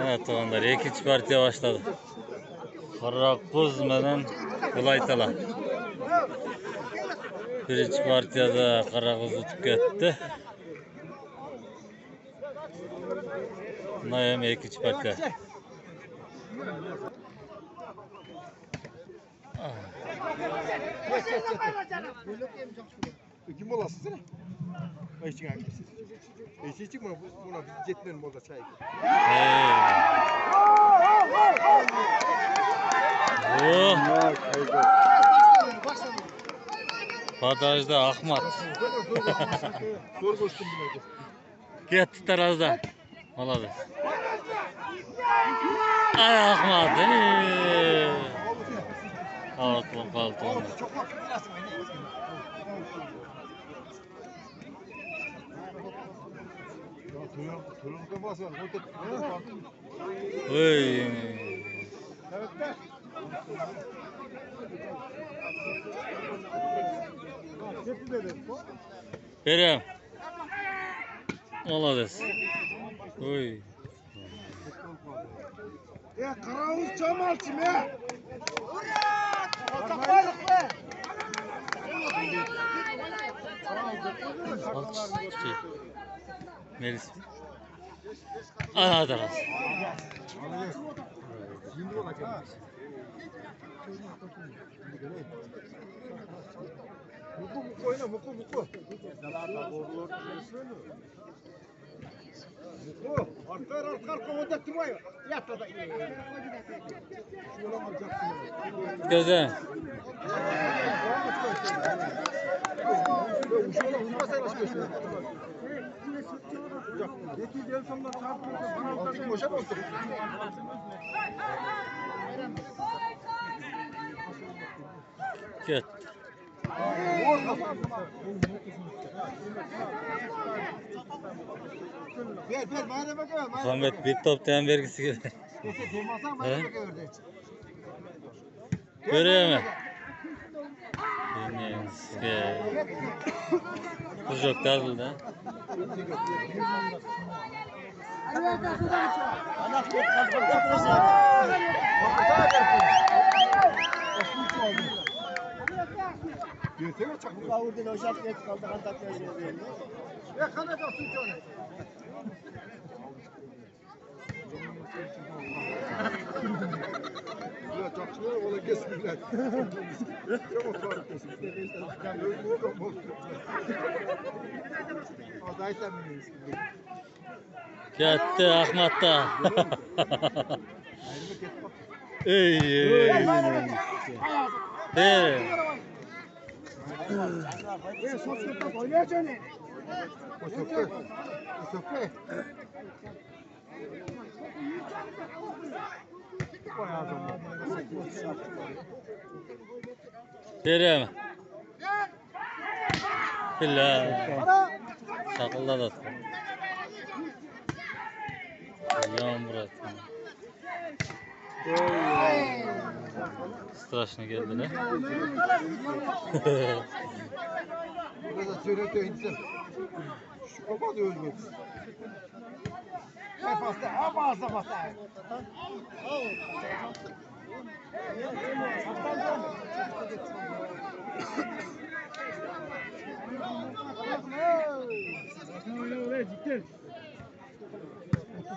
Evet oğlanlar ikinci partiye başladı. Karakuz menen Kılaytala. Birinci partiyada Karakuz utup ketdi. Nayem ikinci partiya. Kim olasın sen? Eşin hangisi? Eşi çıkma buna biz jetmeyelim orada çay. Badajda Ahmet. Zor koştum bile. Gitti tarazda. Olabilir. Ay Ahmet. Altın kaldı. Torunluktan bahsediyorum. Oy. Verem. Olabilir. Oy. Ya Karavuz Çamalçı mı? Melis. Aha taraz. Muku oyna muku. Muku. Arka kovada durmuyor. Yat da. Güzel. Git. Ver bana bakıyor. Ahmet bir toptayan vergisi gibi. Görüyor musun? Bilmiyorum. Kucak dağıldı ha. Kavurdun o şart geç kaldı kantat yaşıyor. Ya kanat olsun şöyle. Ya çakçılar ola kesmişler. Çabuk fark kesmişler. Adaysan mı? Gitti Ahmet da. Ey. Sosyete oynayacaksın. Sosyete. Sosyete. Verem. Billah. Şakılda da. Yağmur attı. Страшно geldi lan. Burada söyletiyor insan. Şu kafa da ölmüyor. Hep hasta, ama hasta.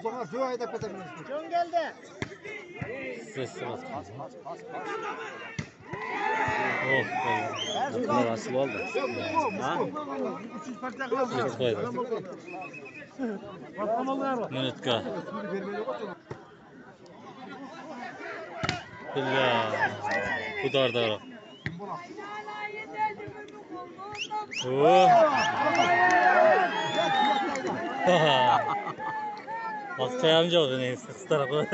Sana şu ayda katabilirsin. Can geldi. Ses bas. Oh be. Bunlar asıl oldu. Ha? Hiç koydu. Minutka. Billah. Bu darda. Oh. Bak çay amca oldu neyse kız tarafı.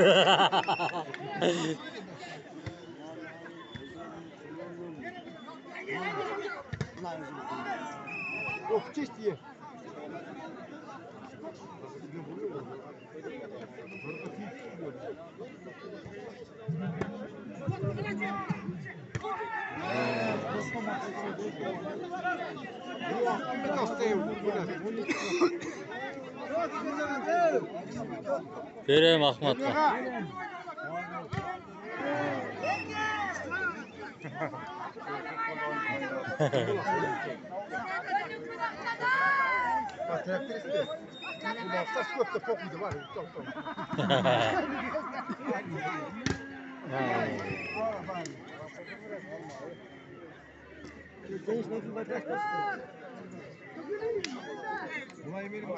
Of çeşit diye. Vereyim Ahmet'e. Bak traktör istiyor. Bu hafta skopta pokuydu var. Çok. Buna eminim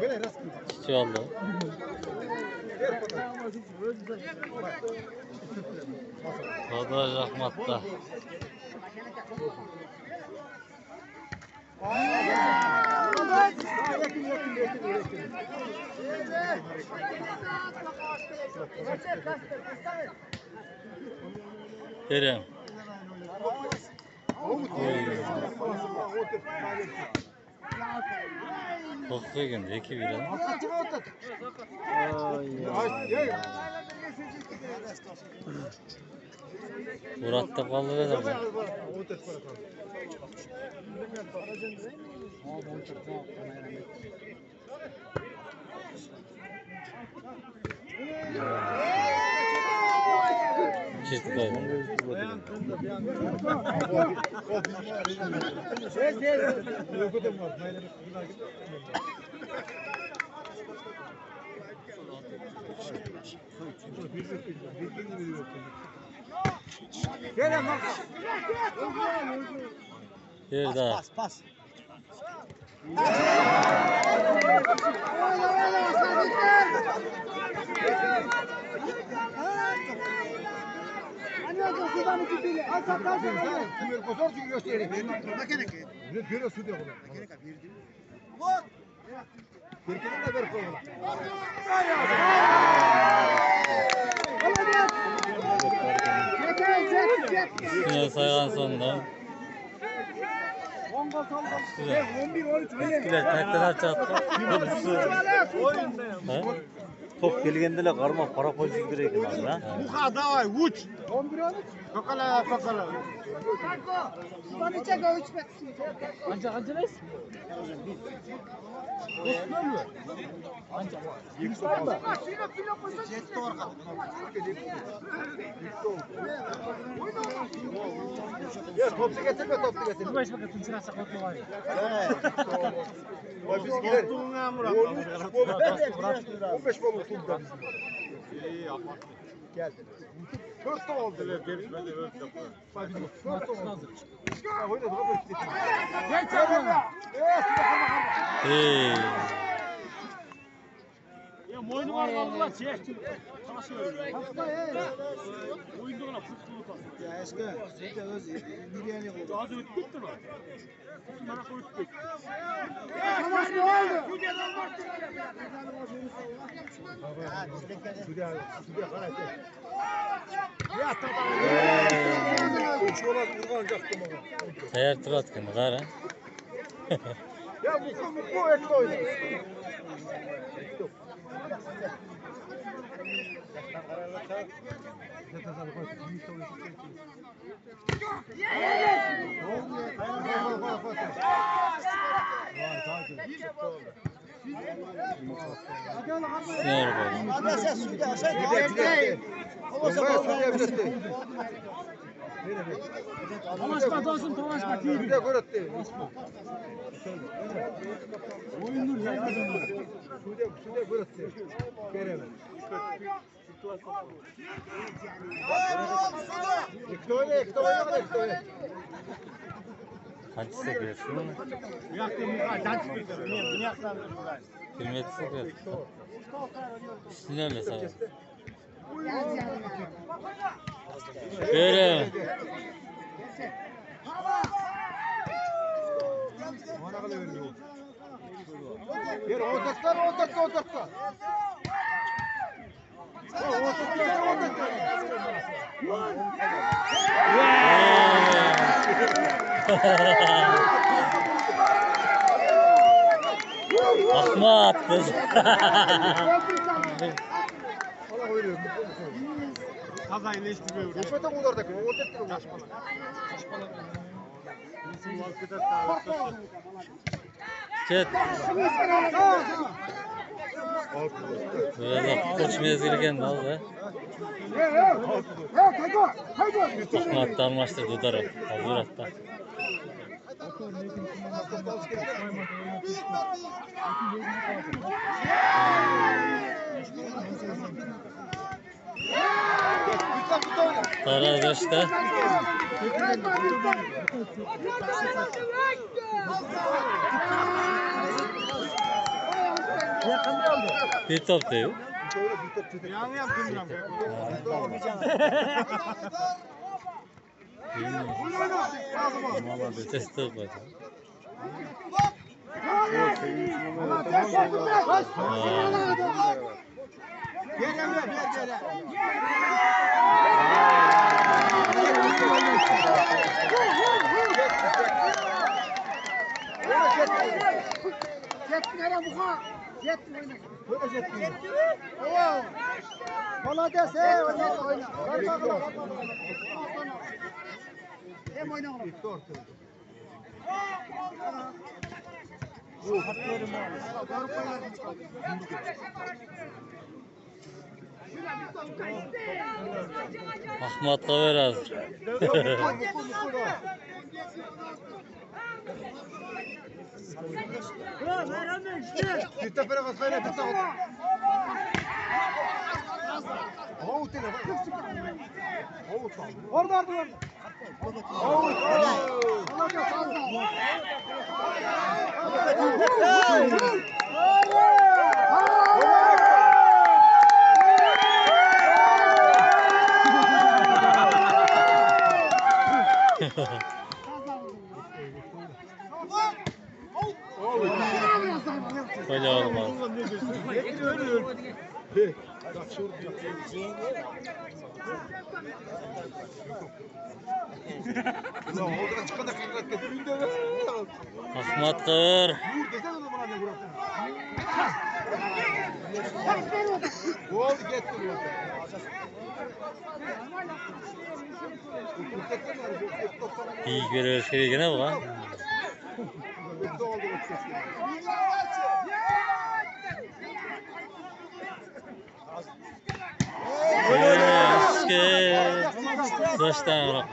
böyle rast. Çiçi oldu. Kadraj Ahmet'te. Vereyim. Koktu günde 2-1. Murat'ta kaldı ve de bu. Çift koydum. Bir daha. Pas. Final sayılan sonunda. Güzel. Eskiler taktiler çattı. Ha? Top gelgendeler karma para koyucu bir ekin abi ha. Bu kadar uç. 11 13. Fakala. Bana çek o 3 metre. Ancak aceleyiz. Ya toplu getirme. Baş bakın sırası kontrol var. Vay biz gider. 15 bol olsun da bizim. Geldi. 4 ton oldu. Vay bizim 4 ton oldu. Ya oynadı da böyle gitti. Geç yapma. Hey. Ya boynu var kaldılar çek. Nasıl öyle? Oyunda ona futbolu pas. Ya eski sürekli öz yürüyeni oldu. Az öttük mü? Bana koyduk. Tamam ne oldu? Sudiye karat. Ya tamam. Uçuyorlar vurganacaktım ona. Sayar tırat kimi kara. Ya bu ekle oynadı. Sinir koydum. Abi sen suda sen Tomaşma dostum tomaşma değil. Bir de gol attı. Oyundur ya yazın. Sude gol attı. Kerem. Ektoyle. Kaç sekiyor şunu mu? Kıymetli sekiyor. Sinirle sayar. Vereyim. Bana kadar veriyor. Bir 14'ler. Ahmet kız. Allah veriyor. Kaza iyileştiriyor. Geçmeden bunlardaki. O dettir o. Ket. Biraz da koç mezgili geldi abi. Ahmet almıştır dudarı. Hazır hatta. Tarazışta. Bir top değil. Yani yaptım. Test yapacağım. Ahmet Kaver hazır. Bir tefere kasayla bir tane. Avut ile bak. Avut. Orada orada. Avut. Öyle olmaz. Ahmet Kaver. İyi görüyor şey gene bu ha. Baştan bırak.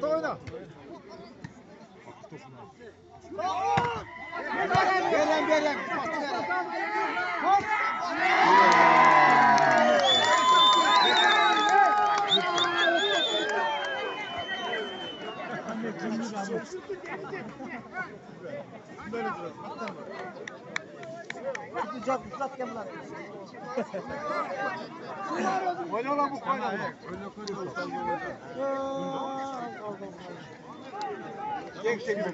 Oyna. Gelen. Oyna lan bu kaynağı. Genç gibi.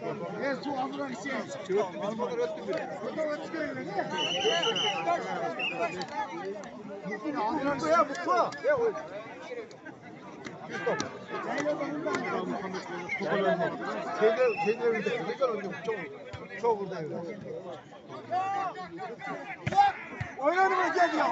Evet, su amına şey. Biz bunları öttük bile. Ağzına koya bu koya. Şeyler önünde. Ne kadar önünde. Çok burada evde. Oynadı mı gel ya.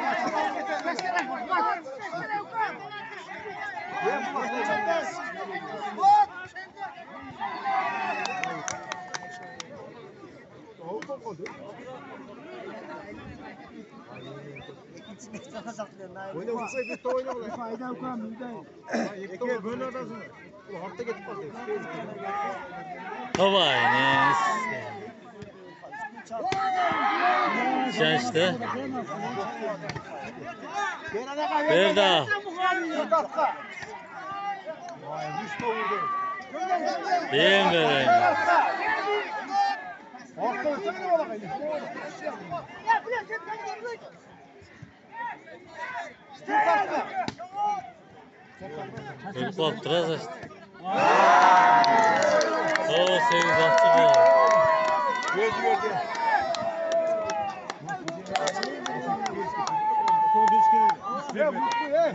Oyna uçsa git oyna ulan. Fayda yok lan müdahale. Eke böyle adasın. Bu hafta getir bak. Babayınız. Şaştı. Berda. Vay müş vurdu. Beğen vereyim. Hafta uçsa ne ola kaydı? Çocuk olup duraz açtı. Oo, 8 attı bu. Gördü. Ya mutlu ya.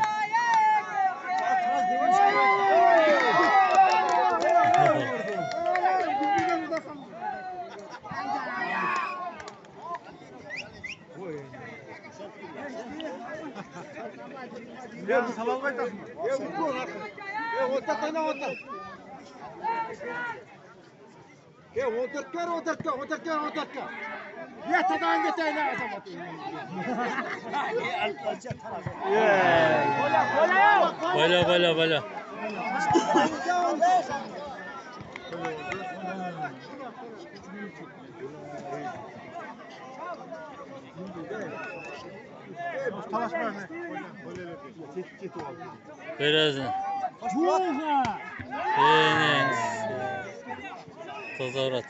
Ya bu salon var takma. Ya bu var. Ya otak tane otak. Ya otak. Ya tadan geçeyim azamat. Böyle. Birazdan. Yeniz. Tozavrat.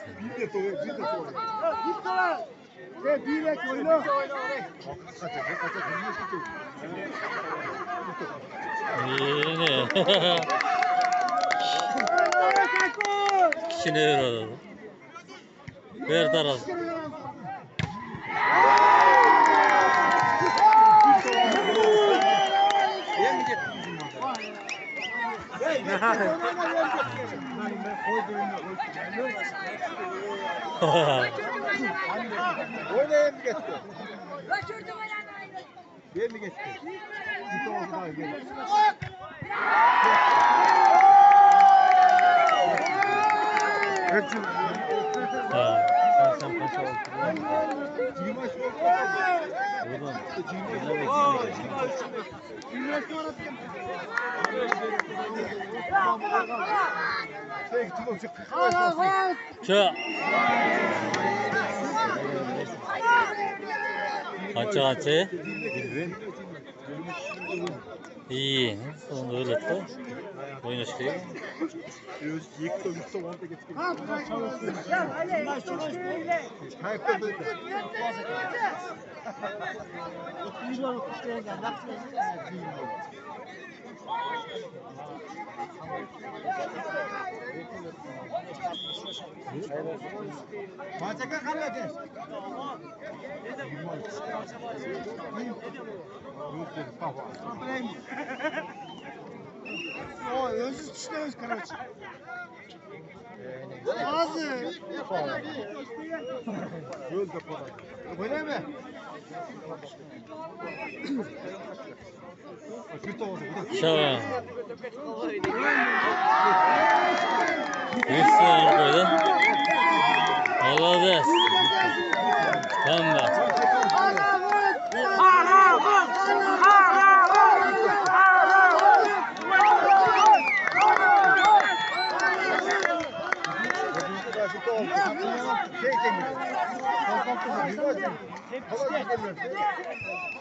Yeni. Kişine ver orada. Ver taraf. Oynaya mı geçti? Gel mi geçti? Git oldu daha gel. Sen kaç oldu? Cimaş oldu. Buradan. Şey gitti çık. Şu. Kaça? İyi. Onu öyle de. Oynaş değil. Yüz yıktı yıktı onu da geçti. Maçaka kalmadı. O özü işlemez kardeşim. Ağzı. Göz kapalı. Böyle mi? Şava. Yüksel koydu. Olades. Bamba.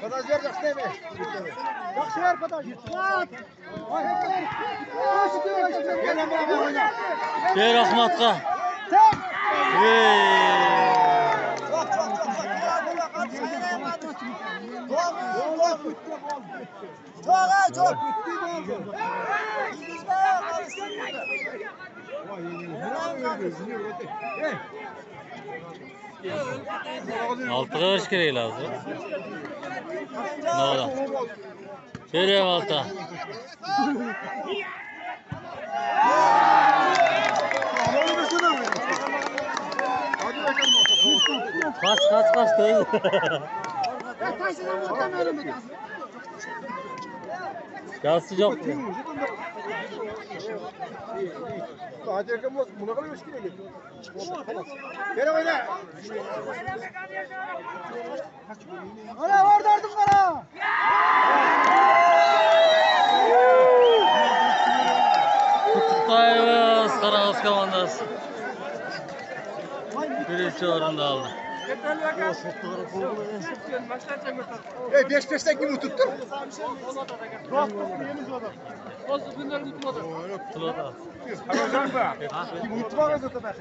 Pazar yaxşı değil mi? Yaxşı ver pazar. Ver Ahmet'e. Altıga veriş gereği lazım. Ne ola? Veriyorum alta. Kaç değil. Yası yok. Hadi erken bak buna kadar hoş geldin. Gel oyna. Ana var derdim bana. Kutluktayız Karagöz komandası. Birinci orunda aldı. 5-5'ten kimi tuttun? Tulada. Kim mutfağa zaten ben.